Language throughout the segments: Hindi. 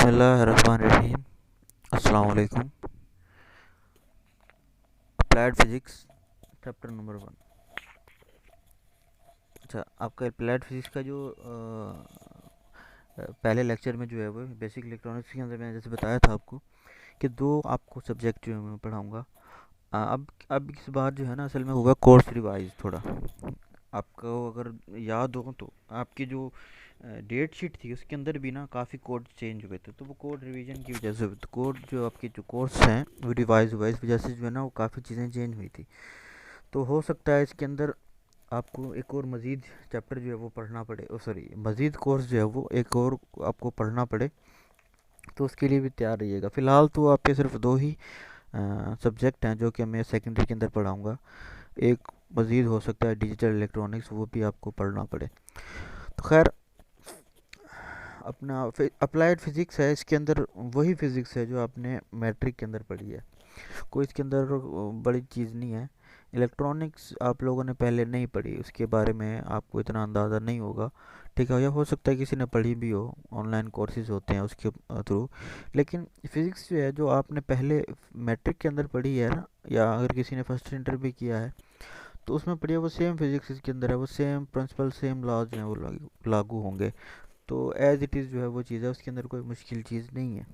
बिस्मिल्लाहिर्रहमानिर्रहीम। अस्सलाम वालेकुम। Applied physics chapter number 1। अच्छा, आपका अप्लाइड फिजिक्स का जो पहले लेक्चर में जो है वो बेसिक इलेक्ट्रॉनिक्स के अंदर मैंने जैसे बताया था आपको कि दो आपको सब्जेक्ट जो है मैं पढ़ाऊँगा। अब इस बार जो है ना असल में होगा कोर्स रिवाइज थोड़ा। आपको अगर याद हो तो आपकी जो डेट शीट थी उसके अंदर भी ना काफ़ी कोड चेंज हुए थे, तो वो कोड रिवीजन की वजह से तो कोड जो आपके जो कोर्स हैं वो रिवाइज हुआ, इस वजह से जो है ना वो काफ़ी चीज़ें चेंज हुई थी। तो हो सकता है इसके अंदर आपको एक और मज़ीद चैप्टर जो है वो पढ़ना पड़े, ओ सॉरी मज़ीद कोर्स जो है वो एक और आपको पढ़ना पड़े, तो उसके लिए भी तैयार रहिएगा। फ़िलहाल तो आपके सिर्फ दो ही सब्जेक्ट हैं जो कि मैं सेकेंडरी के अंदर पढ़ाऊँगा। एक मज़ीद हो सकता है डिजिटल इलेक्ट्रॉनिक्स, वो भी आपको पढ़ना पड़े। तो खैर, अपना अप्लाइड फिज़िक्स है, इसके अंदर वही फ़िज़िक्स है जो आपने मैट्रिक के अंदर पढ़ी है। कोई इसके अंदर बड़ी चीज़ नहीं है। इलेक्ट्रॉनिक्स आप लोगों ने पहले नहीं पढ़ी, उसके बारे में आपको इतना अंदाज़ा नहीं होगा, ठीक है, या हो सकता है किसी ने पढ़ी भी हो, ऑनलाइन कोर्सेज होते हैं उसके थ्रू। लेकिन फिज़िक्स जो है जो आपने पहले मैट्रिक के अंदर पढ़ी है ना, या अगर किसी ने फर्स्ट इंटर भी किया है तो उसमें पढ़ी है, वो सेम फिज़िक्स इसके अंदर है, वो सेम प्रिंसिपल सेम लॉज हैं वो लागू होंगे। तो एज इट इज़ जो है वो चीज़ है, उसके अंदर कोई मुश्किल चीज़ नहीं है।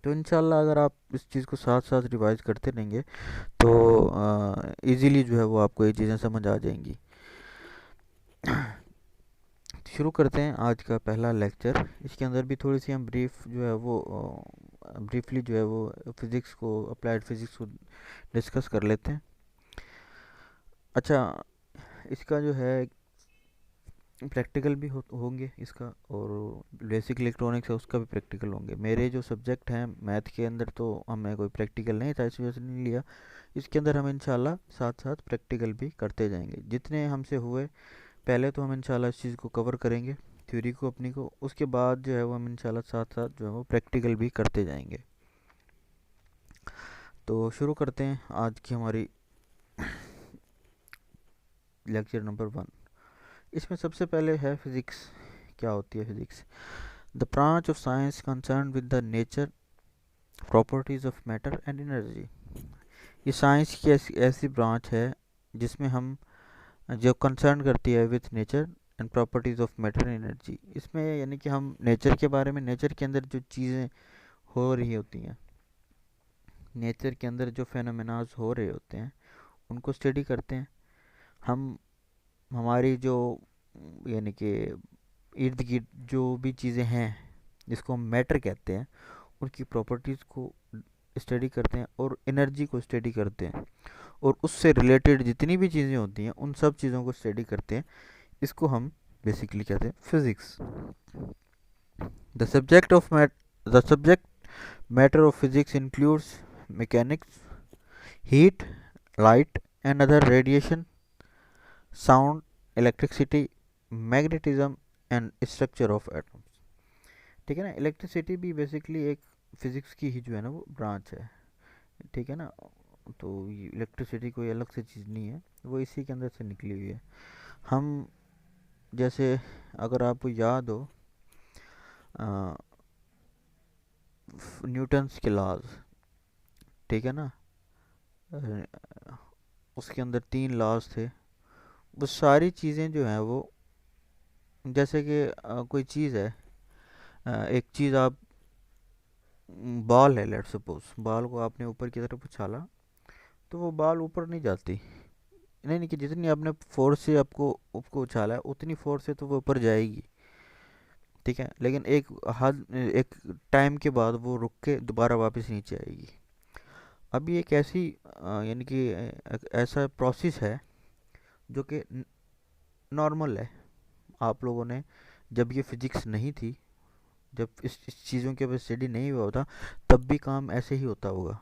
तो इंशाल्लाह अगर आप इस चीज़ को साथ साथ रिवाइज करते रहेंगे तो इजीली जो है वो आपको ये चीज़ें समझ आ जाएंगी। शुरू करते हैं आज का पहला लेक्चर। इसके अंदर भी थोड़ी सी हम ब्रीफ जो है वो ब्रीफली जो है वो फिज़िक्स को, अप्लाइड फिज़िक्स को डिस्कस कर लेते हैं। अच्छा, इसका जो है प्रैक्टिकल भी होंगे इसका, और बेसिक इलेक्ट्रॉनिक्स है उसका भी प्रैक्टिकल होंगे। मेरे जो सब्जेक्ट हैं मैथ के अंदर तो हमें कोई प्रैक्टिकल नहीं था, इस वजह से नहीं लिया। इसके अंदर हम इंशाल्लाह साथ साथ प्रैक्टिकल भी करते जाएंगे, जितने हमसे हुए। पहले तो हम इंशाल्लाह इस चीज़ को कवर करेंगे, थ्योरी को अपनी को, उसके बाद जो है वो हम इंशाल्लाह साथ साथ जो है वो प्रैक्टिकल भी करते जाएंगे। तो शुरू करते हैं आज की हमारी लेक्चर नंबर 1। इसमें सबसे पहले है फिज़िक्स। क्या होती है physics? The branch of science concern with the nature, properties of matter and energy. ये साइंस की ऐसी ब्रांच है जिसमें हम जो कंसर्न करती है with nature and properties of matter and energy. इसमें यानी कि हम नेचर के बारे में, नेचर के अंदर जो चीज़ें हो रही होती हैं, नेचर के अंदर जो फेनोमेनाज हो रहे होते हैं उनको स्टडी करते हैं हम। हमारी जो यानी कि इर्द गिर्द जो भी चीज़ें हैं जिसको हम मैटर कहते हैं, उनकी प्रॉपर्टीज़ को स्टडी करते हैं और एनर्जी को स्टडी करते हैं, और उससे रिलेटेड जितनी भी चीज़ें होती हैं उन सब चीज़ों को स्टडी करते हैं। इसको हम बेसिकली कहते हैं physics. The subject of the subject matter of physics includes mechanics, heat, light and other radiation, sound, electricity, magnetism and structure of atoms. ठीक है ना, इलेक्ट्रिसिटी भी बेसिकली एक फिज़िक्स की ही जो है ना वो ब्रांच है, ठीक है ना। तो इलेक्ट्रिसिटी कोई अलग से चीज़ नहीं है, वो इसी के अंदर से निकली हुई है। हम जैसे, अगर आपको याद हो न्यूटन्स के लॉज, ठीक है ना, उसके अंदर 3 लॉज थे। वो सारी चीज़ें जो हैं वो, जैसे कि कोई चीज़ है, एक चीज़ आप, बॉल है, लेट सपोज बॉल को आपने ऊपर की तरफ उछाला तो वो बॉल ऊपर नहीं जाती। नहीं नहीं, कि जितनी आपने फोर्स से आपको उसको उछाला है उतनी फोर्स से तो वो ऊपर जाएगी, ठीक है, लेकिन एक हद, एक टाइम के बाद वो रुक के दोबारा वापस नीचे आएगी। अब ये एक ऐसी यानी कि एक ऐसा प्रोसेस है जो कि नॉर्मल है। आप लोगों ने, जब ये फिजिक्स नहीं थी, जब इस चीज़ों के ऊपर स्टडी नहीं हुआ होता, तब भी काम ऐसे ही होता होगा,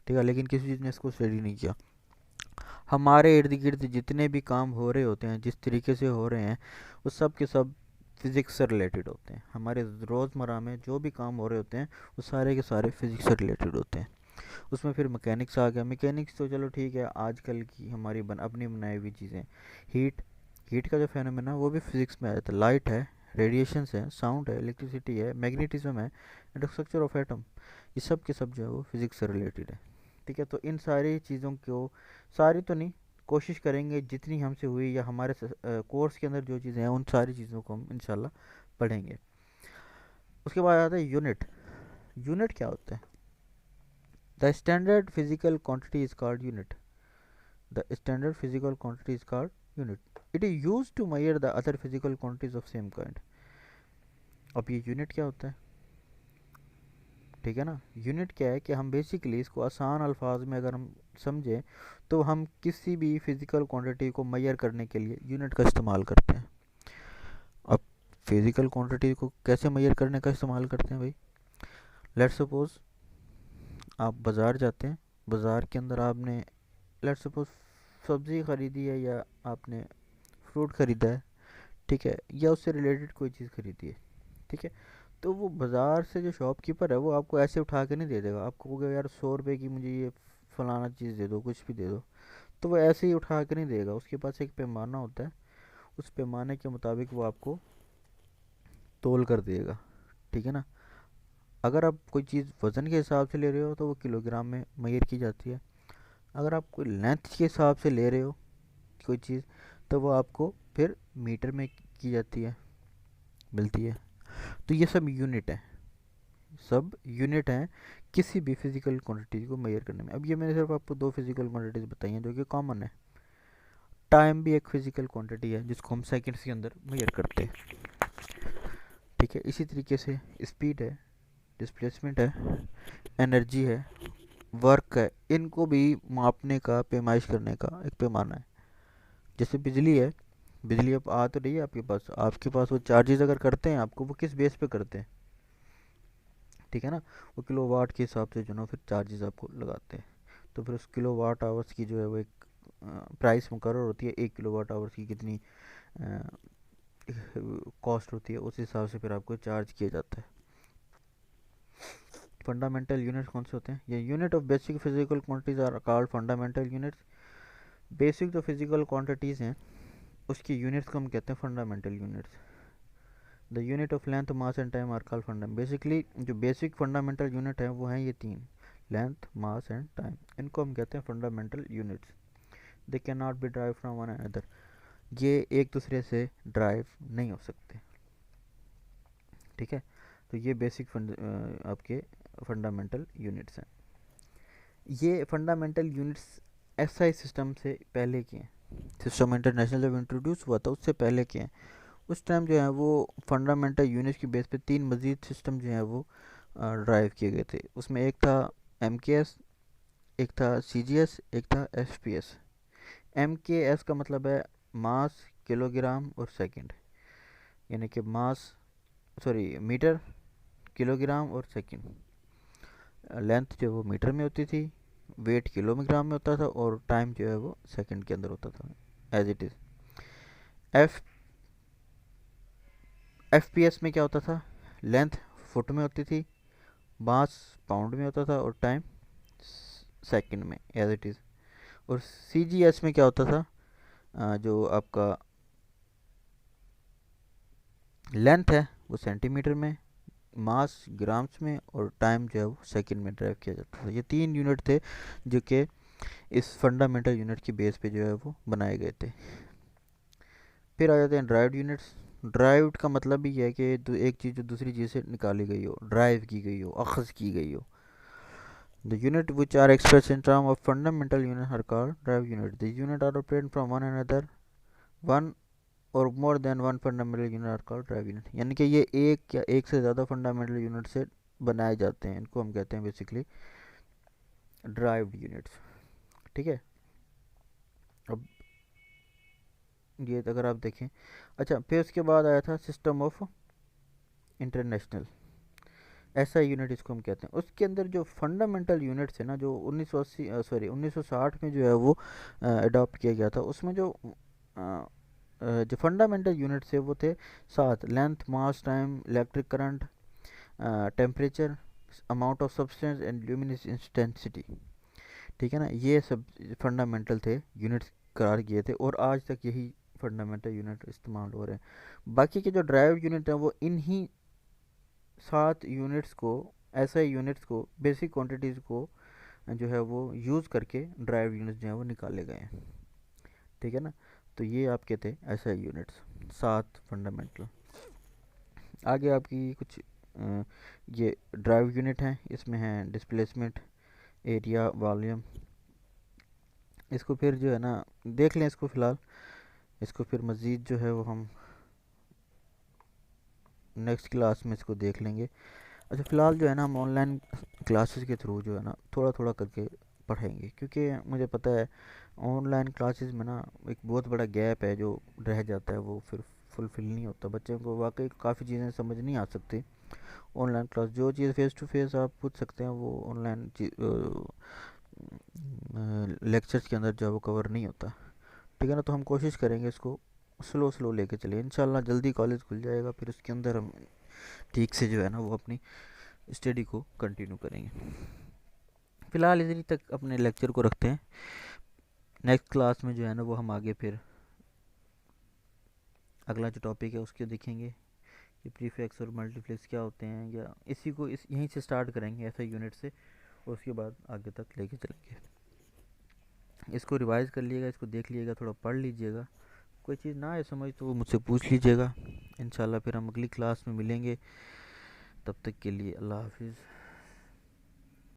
ठीक है, लेकिन किसी चीज़ ने इसको स्टडी नहीं किया। हमारे इर्द गिर्द जितने भी काम हो रहे होते हैं, जिस तरीके से हो रहे हैं, वो सब के सब फिज़िक्स से रिलेटेड होते हैं। हमारे रोज़मर्रा में जो भी काम हो रहे होते हैं वो सारे के सारे फिज़िक्स से रिलेटेड होते हैं। उसमें फिर मैकेनिक्स आ गया। मैकेनिक्स तो चलो ठीक है, आजकल की हमारी अपनी बनाई हुई चीज़ें। हीट, हीट का जो फेनोमेना वो भी फिज़िक्स में आ जाता है। लाइट है, रेडिएशंस है, साउंड है, इलेक्ट्रिसिटी है, मैग्नेटिज्म है, एंड स्ट्रक्चर ऑफ एटम, ये सब के सब जो है वो फिज़िक्स से रिलेटेड है। ठीक है, तो इन सारी चीज़ों को, सारी तो नहीं, कोशिश करेंगे जितनी हमसे हुई या हमारे कोर्स के अंदर जो चीज़ें हैं उन सारी चीज़ों को हम इंशाल्लाह पढ़ेंगे। उसके बाद आता है यूनिट। यूनिट क्या होता है? The standard physical quantity is called unit. The standard physical quantity is called unit. It is use to measure the other physical quantities of same kind. अब ये यूनिट क्या होता है? ठीक है ना, यूनिट क्या है कि हम बेसिकली इसको आसान अल्फाज में अगर हम समझें तो हम किसी भी फिजिकल क्वांटिटी को मेजर करने के लिए यूनिट का इस्तेमाल करते हैं। अब फिजिकल क्वांटिटी को कैसे मेजर करने का इस्तेमाल करते हैं भाई? लेट्स सपोज आप बाज़ार जाते हैं, बाज़ार के अंदर आपने लेट्स सपोज सब्ज़ी ख़रीदी है या आपने फ्रूट ख़रीदा है, ठीक है, या उससे रिलेटेड कोई चीज़ ख़रीदी है, ठीक है, तो वो बाज़ार से जो शॉपकीपर है वो आपको ऐसे उठा के नहीं दे देगा। आपको कहोगे यार 100 रुपये की मुझे ये फलाना चीज़ दे दो, कुछ भी दे दो, तो वो ऐसे ही उठा के नहीं देगा। उसके पास एक पैमाना होता है, उस पैमाने के मुताबिक वो आपको तोल कर देगा। ठीक है ना, अगर आप कोई चीज़ वज़न के हिसाब से ले रहे हो तो वो किलोग्राम में मेजर की जाती है। अगर आप कोई लेंथ के हिसाब से ले रहे हो कोई चीज़ तो वो आपको फिर मीटर में की जाती है, मिलती है। तो ये सब यूनिट है, सब यूनिट हैं किसी भी फिजिकल क्वांटिटी को मेजर करने में। अब ये मैंने सिर्फ आपको दो फिजिकल क्वांटिटीज बताई हैं जो कि कॉमन है। टाइम भी एक फिजिकल क्वांटिटी है जिसको हम सेकंड्स के अंदर मेजर करते हैं। ठीक है, इसी तरीके से स्पीड है, डिस्प्लेसमेंट है, एनर्जी है, वर्क है, इनको भी मापने का, पैमाइश करने का एक पैमाना है। जैसे बिजली है, बिजली अब आ तो रही है आपके पास वो चार्जेस अगर करते हैं आपको, वो किस बेस पे करते हैं? ठीक है ना, वो किलो वाट के हिसाब से जो ना फिर चार्जेस आपको लगाते हैं। तो फिर उस किलो वाट आवर्स की जो है वो एक प्राइस मुकर्रर होती है, 1 किलो वाट आवर्स की कितनी कॉस्ट होती है, उस हिसाब से फिर आपको चार्ज किया जाता है। फंडामेंटल यूनिट्स कौन से होते हैं? ये unit of basic physical quantities are called fundamental units. Basic जो फिजिकल क्वांटिटीज़ हैं उसकी यूनिट्स को हम कहते हैं fundamental units. The unit of length, mass and time are called fundamental. Basically जो बेसिक फंडामेंटल यूनिट है वो हैं ये तीन, लेंथ, मास एंड टाइम, इनको हम कहते हैं fundamental units. They can not be drive from one another, ये एक दूसरे से ड्राइव नहीं हो सकते। ठीक है, तो ये बेसिक आपके फंडामेंटल यूनिट्स हैं। ये फंडामेंटल यूनिट्स एसआई सिस्टम से पहले के हैं, सिस्टम इंटरनेशनल जब इंट्रोड्यूस हुआ था उससे पहले के हैं। उस टाइम जो है वो फंडामेंटल यूनिट्स की बेस पे तीन मज़ीद सिस्टम जो है वो ड्राइव किए गए थे। उसमें एक था एमकेएस, एक था सीजीएस, एक था एफपीएस। एमकेएस का मतलब है मास, किलोग्राम और सेकंड, यानी कि मास, सॉरी, मीटर, किलोग्राम और सेकंड। लेंथ जो वो मीटर में होती थी, वेट किलोग्राम में होता था और टाइम जो है वो सेकंड के अंदर होता था as it is. F FPS में क्या होता था? लेंथ फुट में होती थी, मास पाउंड में होता था और टाइम सेकंड में एज इट इज़। और सीजीएस में क्या होता था? जो आपका लेंथ है वो सेंटीमीटर में, मास ग्राम्स में और टाइम जो है वो सेकंड में ड्राइव किया जाता था। ये तीन यूनिट थे जो कि इस फंडामेंटल यूनिट की बेस पे जो है वो बनाए गए थे। फिर आ जाते हैं ड्राइव्ड यूनिट्स। ड्राइव्ड का मतलब भी है कि एक चीज़ जो दूसरी चीज़ से निकाली गई हो, ड्राइव की गई हो, अखज़ की गई हो। The unit which are express in term of fundamental unit are called derived unit. The unit are operated from one another, one और more than one fundamental unit are called derived unit. यानी कि ये एक या एक से ज़्यादा फंडामेंटल यूनिट से बनाए जाते हैं, इनको हम कहते हैं बेसिकली ड्राइव्ड यूनिट्स। ठीक है, अब ये अगर आप देखें, अच्छा, फिर उसके बाद आया था सिस्टम ऑफ इंटरनेशनल, ऐसा यूनिट इसको हम कहते हैं। उसके अंदर जो फंडामेंटल यूनिट्स है ना, जो 1980 सॉरी 1960 में जो है वो अडॉप्ट किया गया था, उसमें जो फंडामेंटल यूनिट्स है वो थे 7, length, mass, time, electric current, temperature, amount of substance and luminous intensity. ठीक है ना, ये सब फंडामेंटल थे, यूनिट्स करार किए थे और आज तक यही फंडामेंटल यूनिट इस्तेमाल हो रहे हैं। बाकी के जो ड्राइव यूनिट हैं वो इन्हीं 7 यूनिट्स को, ऐसे यूनिट्स को, बेसिक क्वांटिटीज़ को जो है वो यूज़ करके ड्राइव यूनिट्स जो हैं वो निकाले गए हैं। ठीक है ना। तो ये आपके थे ऐसे यूनिट्स 7 फंडामेंटल। आगे आपकी कुछ ये ड्राइव यूनिट हैं, इसमें हैं डिस्प्लेसमेंट, एरिया, वॉल्यूम। इसको फिर जो है ना देख लें इसको फ़िलहाल, इसको फिर मज़ीद जो है वो हम नेक्स्ट क्लास में इसको देख लेंगे। अच्छा, फ़िलहाल जो है ना हम ऑनलाइन क्लासेस के थ्रू जो है ना थोड़ा थोड़ा करके पढ़ेंगे, क्योंकि मुझे पता है ऑनलाइन क्लासेस में ना एक बहुत बड़ा गैप है जो रह जाता है, वो फिर फुलफ़िल नहीं होता। बच्चों को वाकई काफ़ी चीज़ें समझ नहीं आ सकती ऑनलाइन क्लास। जो चीज़ फ़ेस टू फेस आप पूछ सकते हैं वो ऑनलाइन लेक्चर्स के अंदर जो है वो कवर नहीं होता। ठीक है ना। तो हम कोशिश करेंगे इसको स्लो स्लो लेके चलिए, इंशाल्लाह जल्दी कॉलेज खुल जाएगा, फिर उसके अंदर हम ठीक से जो है ना वो अपनी स्टडी को कंटिन्यू करेंगे। फ़िलहाल इसी तक अपने लेक्चर को रखते हैं। नेक्स्ट क्लास में जो है ना वो हम आगे फिर अगला जो टॉपिक है उसके देखेंगे कि प्रीफिक्स और मल्टीप्लेक्स क्या होते हैं, या इसी को इस यहीं से स्टार्ट करेंगे ऐसे यूनिट से, और उसके बाद आगे तक लेके चलेंगे। इसको रिवाइज़ कर लीजिएगा, इसको देख लीजिएगा, थोड़ा पढ़ लीजिएगा। कोई चीज़ ना आए समझ तो वो मुझसे पूछ लीजिएगा। इंशाल्लाह फिर हम अगली क्लास में मिलेंगे। तब तक के लिए अल्लाह हाफिज़।